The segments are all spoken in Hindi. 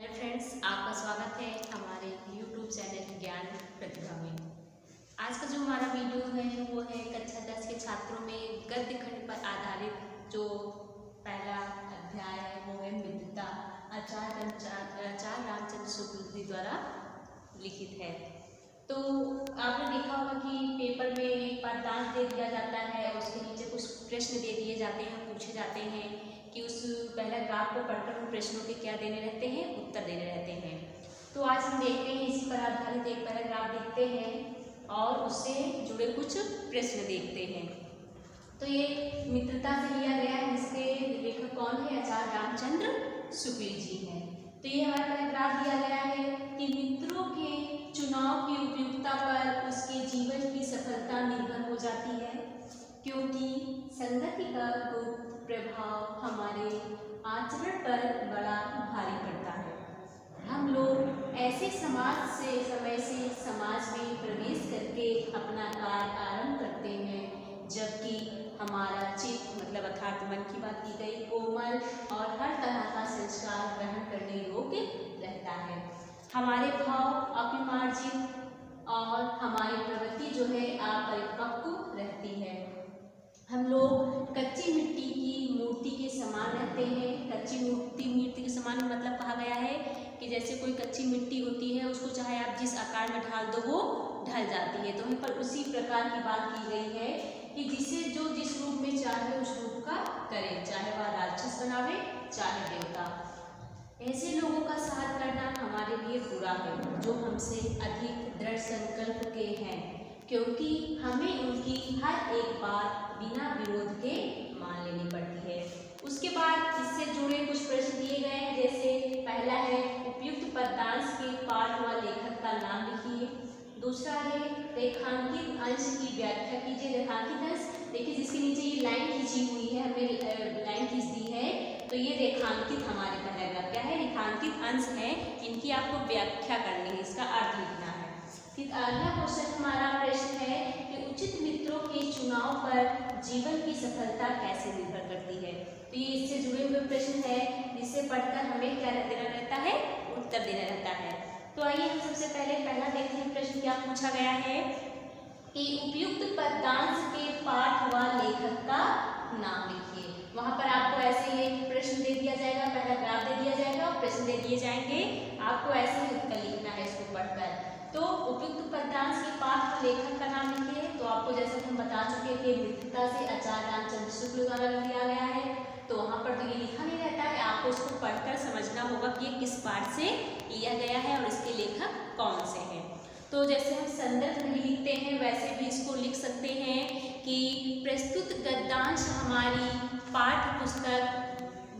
हेलो फ्रेंड्स, आपका स्वागत है हमारे YouTube चैनल ज्ञान प्रतिभा में। आज का जो हमारा वीडियो है वो है कक्षा 10 के छात्रों में गद्य खंड पर आधारित जो पहला अध्याय है वो है मित्रता। आचार्य रामचंद्र शुक्ल जी द्वारा लिखित है। तो आपने देखा होगा कि पेपर में एक पाठ्यांश दे दिया जाता है और उसके नीचे कुछ प्रश्न दे दिए जाते हैं, पूछे जाते हैं कि उस पहला ग्राफ को पढ़कर उन प्रश्नों के क्या देने रहते हैं, उत्तर देने रहते हैं। तो आज हम देखते हैं इसी पर आधारित एक पैराग्राफ देखते हैं और उससे जुड़े कुछ प्रश्न देखते हैं। तो ये मित्रता से लिया गया है, जिसके लेखक कौन है? आचार्य रामचंद्र शुक्ल जी हैं। तो ये हमारा पैराग्राफ दिया गया है कि मित्रों के चुनाव की उपयुक्तता पर उसके जीवन की सफलता निर्भर हो जाती है, क्योंकि संगति का प्रभाव हमारे आचरण पर बड़ा भारी पड़ता है। हम लोग ऐसे समय से समाज में प्रवेश करके अपना कार्य आरंभ करते हैं, जबकि हमारा चित्त मतलब अर्थात मन की बात की गई कोमल और हर तरह का संस्कार ग्रहण करने योग्य रहता है। हमारे भाव अभिमार्जित और हमारी प्रवृत्ति जो है अपरिपक्व रहती है। हम लोग कच्ची मिट्टी की मूर्ति के समान रहते हैं। कच्ची मूर्ति के समान मतलब कहा गया है कि जैसे कोई कच्ची मिट्टी होती है, उसको चाहे आप जिस आकार में ढाल दो वो ढल जाती है। तो वहीं पर उसी प्रकार की बात की गई है कि जिसे जो जिस रूप में चाहे उस रूप का करे, चाहे वह राक्षस बनावे चाहे देवता। ऐसे लोगों का साथ करना हमारे लिए बुरा है जो हमसे अधिक दृढ़ संकल्प के हैं, क्योंकि हमें उनकी हर एक बात बिना विरोध के मान लेनी पड़ती है। उसके बाद इससे जुड़े कुछ प्रश्न दिए गए हैं, जैसे पहला है उपयुक्त पद्यांश के पाठ व लेखक का नाम लिखिए। दूसरा है रेखांकित अंश की व्याख्या कीजिए। रेखांकित अंश देखिए, जिसके नीचे ये लाइन खींची हुई है, हमने लाइन खींच दी है, तो ये रेखांकित हमारे पैराग्राफ क्या है? रेखांकित अंश है। इनकी आपको व्याख्या करनी है, इसका अर्थ लिखना है। फिर अगला क्वेश्चन हमारा प्रश्न है कि उचित मित्रों के चुनाव पर जीवन की सफलता कैसे निर्भर करती है। तो ये इससे जुड़े हुए प्रश्न है, जिसे पढ़कर हमें क्या देना रहता है? उत्तर देना रहता है। तो आइए हम सबसे पहले पहला देखते हैं प्रश्न क्या पूछा गया है कि उपयुक्त पद्यांश के पाठ व लेखक का नाम लिखिए। वहां पर आपको ऐसे ही एक प्रश्न दे दिया जाएगा, पहला ग्राफ दे दिया जाएगा और प्रश्न दे दिए जाएंगे, आपको ऐसे ही उत्तर लिखना है इसको पढ़कर। तो उपयुक्त पद्यांश के पाठ व लेखक का नाम लिखिए। तो आपको जैसे कि हम बता चुके थे, मित्रता से आचार्य रामचंद्र शुक्ल द्वारा लिया गया है, तो वहाँ पर तो ये लिखा नहीं रहता है, आपको इसको पढ़कर समझना होगा कि ये किस पाठ से लिया गया है और इसके लेखक कौन से हैं। तो जैसे हम संदर्भ नहीं लिखते हैं, वैसे भी इसको लिख सकते हैं कि प्रस्तुत गद्यांश हमारी पाठ्य पुस्तक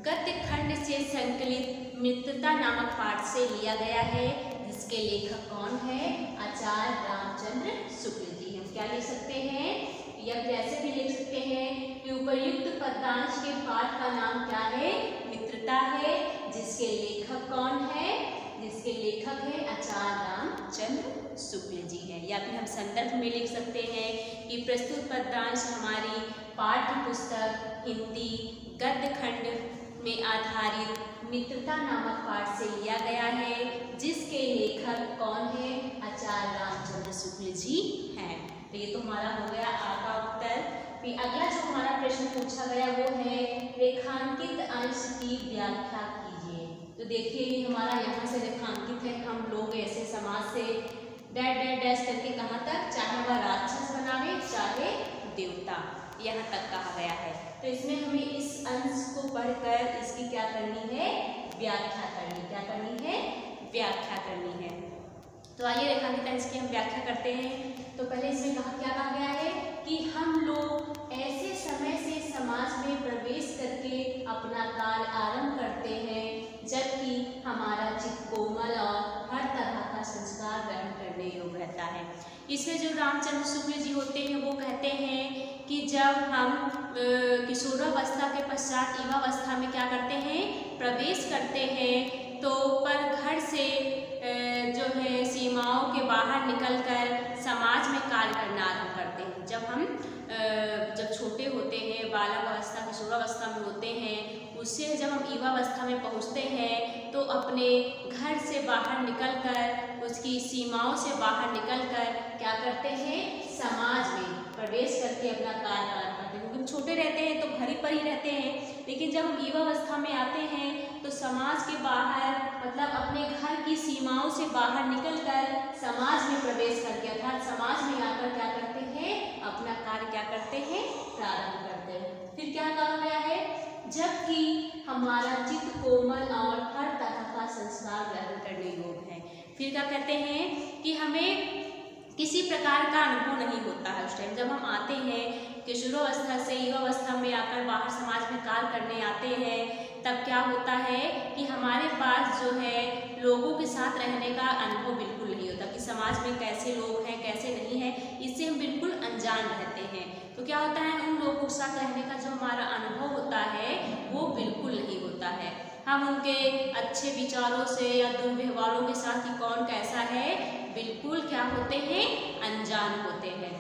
गद्य खंड से संकलित मित्रता नामक पाठ से लिया गया है, जिसके लेखक कौन है? आचार्य रामचंद्र शुक्ल जी। हम क्या लिख सकते हैं या जैसे भी लिख सकते हैं कि उपयुक्त पद्यांश के पाठ का नाम क्या है? मित्रता है, जिसके लेखक कौन है? जिसके लेखक है आचार्य रामचंद्र शुक्ल जी हैं। या फिर हम संदर्भ में लिख सकते हैं कि प्रस्तुत पद्यांश हमारी पाठ्य पुस्तक हिंदी गद्य खंड में आधारित मित्रता नामक पाठ से लिया गया है, जिसके लेखक कौन है? आचार्य रामचंद्र शुक्ल जी हैं। तो ये तो हमारा हो गया आपका उत्तर। फिर अगला जो हमारा प्रश्न पूछा गया वो है रेखांकित अंश की व्याख्या कीजिए। तो देखिए ये हमारा यहाँ से रेखांकित है, हम लोग ऐसे समाज से डैश डैश डैश करके कहाँ तक, चाहे वह राक्षस बनावे चाहे देवता, यहाँ तक कहा गया है। तो इसमें हमें इस अंश को पढ़कर इसकी क्या करनी है? व्याख्या करनी। क्या करनी है? व्याख्या करनी है। तो आइए रेखांकित अंश की हम व्याख्या करते हैं। तो पहले इसमें क्या कहा गया है कि हम लोग ऐसे समय से समाज में प्रवेश करके अपना कार्य आरंभ करते हैं, जबकि हमारा चित्त कोमल और हर तरह का संस्कार ग्रहण करने योग्य रहता है। इसमें जो रामचंद्र शुक्ल जी होते हैं वो कहते हैं कि जब हम किशोरावस्था के पश्चात युवावस्था में क्या करते हैं? प्रवेश करते हैं, तो पर घर से जो है सीमाओं के बाहर निकलकर समाज में कार्य करना आरंभ करते हैं। जब हम जब छोटे होते हैं, बालावस्था किशोरावस्था में होते हैं, उससे जब हम युवावस्था में पहुँचते हैं तो अपने घर से बाहर निकलकर, उसकी सीमाओं से बाहर निकलकर क्या करते हैं, समाज में प्रवेश करके अपना कार्य करते हैं। क्योंकि छोटे रहते हैं तो घर ही पर ही रहते हैं, लेकिन जब हम युवावस्था में आते हैं तो समाज के बाहर, मतलब अपने घर की सीमाओं से बाहर निकलकर समाज में प्रवेश करके, अर्थात समाज में आकर क्या करते हैं, अपना कार्य क्या करते हैं, प्रारंभ करते हैं। फिर क्या कहा गया है, जबकि हमारा चित्त कोमल और हर तरह का संस्कार ग्रहण करने योग्य है। फिर क्या कहते हैं कि हमें किसी प्रकार का अनुभव नहीं होता है उस टाइम जब हम आते हैं, किशोरावस्था से युवावस्था में आकर बाहर समाज में कार्य करने आते हैं, तब क्या होता है कि हमारे पास जो है लोगों के साथ रहने का अनुभव बिल्कुल नहीं होता कि समाज में कैसे लोग हैं कैसे नहीं है, इससे हम बिल्कुल अनजान रहते हैं। तो क्या होता है, उन लोगों के साथ रहने का जो हमारा अनुभव होता है वो बिल्कुल नहीं होता है। हम उनके अच्छे विचारों से या दुर्व्यवहारों के साथ कि कौन कैसा है, बिल्कुल क्या होते हैं, अनजान होते हैं।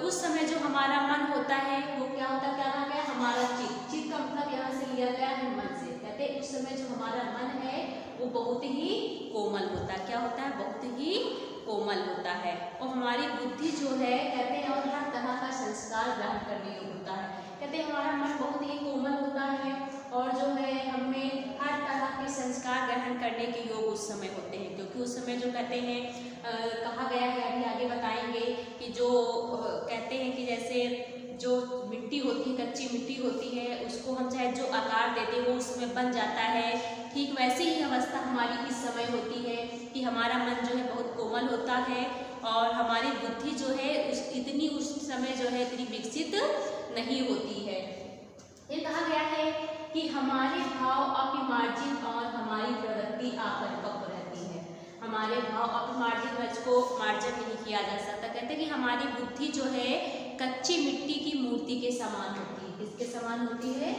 उस समय जो हमारा मन होता है वो क्या होता है, क्या कहा गया, हमारा चित्त का मतलब यहाँ से लिया गया है मन से। कहते हैं उस समय जो हमारा मन है वो बहुत ही कोमल होता है। क्या होता है, बहुत ही कोमल होता है। और हमारी बुद्धि जो है कहते हैं और हर तरह का संस्कार ग्रहण करने योग्य होता है। कहते हैं हमारा मन बहुत ही कोमल होता है और जो है हमें हर तरह के संस्कार ग्रहण करने के योग उस समय होते हैं। क्योंकि उस समय जो कहते हैं कहा गया है, अभी आगे बताएंगे कि जो कहते हैं कि जैसे जो मिट्टी होती है, कच्ची मिट्टी होती है, उसको हम चाहे जो आकार देते हैं वो उस समय बन जाता है। ठीक वैसे ही अवस्था हमारी इस समय होती है कि हमारा मन जो है बहुत कोमल होता है और हमारी बुद्धि जो है उस समय जो है इतनी विकसित नहीं होती है। ये कहा गया है कि हमारे भाव अपरिमार्जित और हमारी प्रवृत्ति अपरिपक्व रहती है। हमारे भाव अपरिमार्जित वच को मार्जन नहीं किया जा सकता। कहते हैं कि हमारी बुद्धि जो है कच्ची मिट्टी की मूर्ति के समान होती है। किसके समान होती है,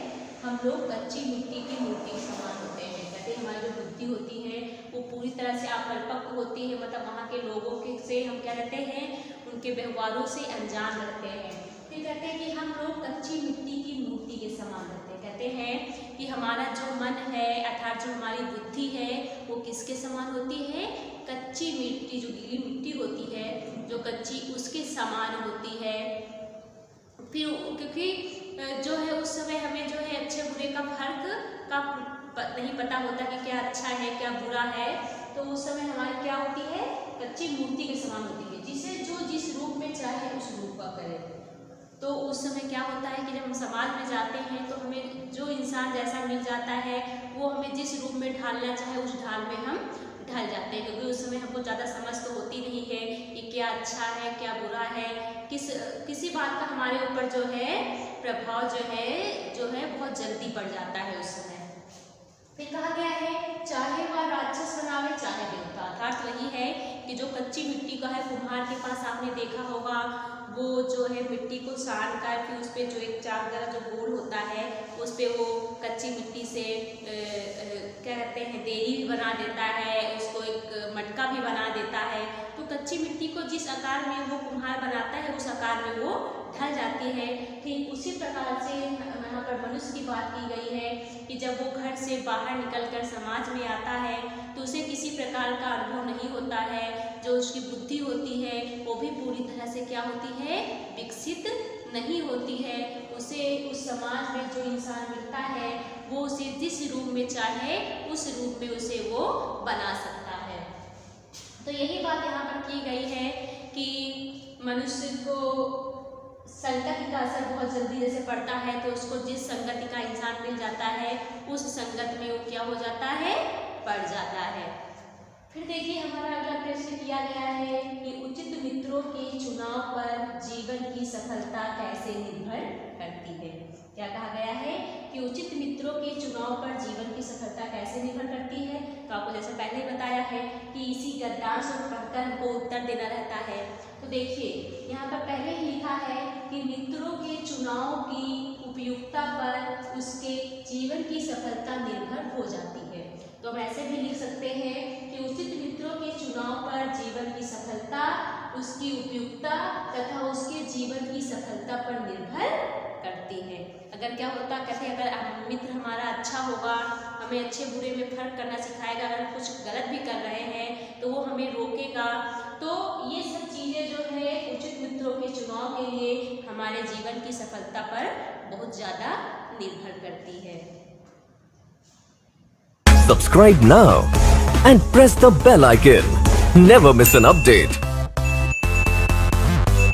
हम लोग कच्ची मिट्टी की मूर्ति के समान होते हैं। कहते हैं हमारी जो बुद्धि होती है वो पूरी तरह से अपरिपक्व होती है, मतलब वहाँ के लोगों के से हम क्या रहते हैं, उनके व्यवहारों से अनजान रहते हैं। फिर कहते हैं कि हम लोग कच्ची मिट्टी की मूर्ति के समान रहते हैं। कहते हैं कि हमारा जो मन है अर्थात जो हमारी बुद्धि है वो किसके समान होती है, कच्ची मिट्टी, जो गीली मिट्टी होती है जो कच्ची, उसके समान होती है। फिर क्योंकि जो है उस समय हमें जो है अच्छे बुरे का फर्क का नहीं पता होता कि क्या अच्छा है क्या बुरा है, तो उस समय हमारी क्या होती है, कच्ची मूर्ति के समान होती है। जिसे जो जिस रूप में चाहे उस रूप का करे। तो उस समय क्या होता है कि जब हम समाज में जाते हैं तो हमें जो इंसान जैसा मिल जाता है वो हमें जिस रूप में ढालना चाहे उस ढाल में हम ढल जाते हैं। क्योंकि उस समय हमको ज़्यादा समझ तो होती नहीं है कि क्या अच्छा है क्या बुरा है, किसी बात का हमारे ऊपर जो है प्रभाव जो है बहुत जल्दी पड़ जाता है उस समय। फिर कहा गया है चाहे वह राक्षस बनावे चाहे देवता। अर्थात वही है कि जो कच्ची मिट्टी का है, कुम्हार के पास आपने देखा होगा वो जो है मिट्टी को सान कर फिर उस पर जो एक चार जरा जो गोल होता है उस पर वो कच्ची मिट्टी से क्या कहते हैं देरी भी बना देता है, उसको एक मटका भी बना देता है। तो कच्ची मिट्टी को जिस आकार में वो कुम्हार बनाता है उस आकार में वो ढल जाती है। ठीक उसी प्रकार से यहाँ पर मनुष्य की बात की गई है कि जब वो घर से बाहर निकलकर समाज में आता है तो उसे किसी प्रकार का अनुभव नहीं होता है। जो उसकी बुद्धि होती है वो भी पूरी तरह से क्या होती है, विकसित नहीं होती है। उसे उस समाज में जो इंसान मिलता है वो उसे जिस रूप में चाहे उस रूप में उसे वो बना सकता है। तो यही बात यहाँ पर की गई है कि मनुष्य को संगति का असर बहुत जल्दी जैसे पड़ता है तो उसको जिस संगति का इंसान मिल जाता है उस संगत में वो क्या हो जाता है, पड़ जाता है। फिर देखिए हमारा अगला प्रश्न किया गया है कि उचित मित्रों के चुनाव पर जीवन की सफलता कैसे निर्भर करती है। क्या कहा गया है कि उचित मित्रों के चुनाव पर जीवन की सफलता कैसे निर्भर करती है। तो आपको जैसे पहले ही बताया है कि इसी गद्यांश को पढ़कर हमको उत्तर देना रहता है। तो देखिए यहाँ पर पहले ही लिखा है कि मित्रों के चुनाव की उपयुक्तता पर उसके जीवन की सफलता निर्भर हो जाती है। तो हम ऐसे भी लिख सकते हैं कि उचित मित्रों के चुनाव पर जीवन की सफलता उसकी उपयुक्तता तथा उसके जीवन की सफलता पर निर्भर करती है। अगर क्या होता, कहते अगर मित्र हमारा अच्छा होगा, हमें अच्छे बुरे में फ़र्क करना सिखाएगा। अगर हम कुछ गलत भी कर रहे हैं तो वो हमें रोकेगा। तो ये सब चीज़ें जो है उचित मित्रों के चुनाव के लिए हमारे जीवन की सफलता पर बहुत ज़्यादा निर्भर करती है। Subscribe now and press the bell icon. Never miss an update.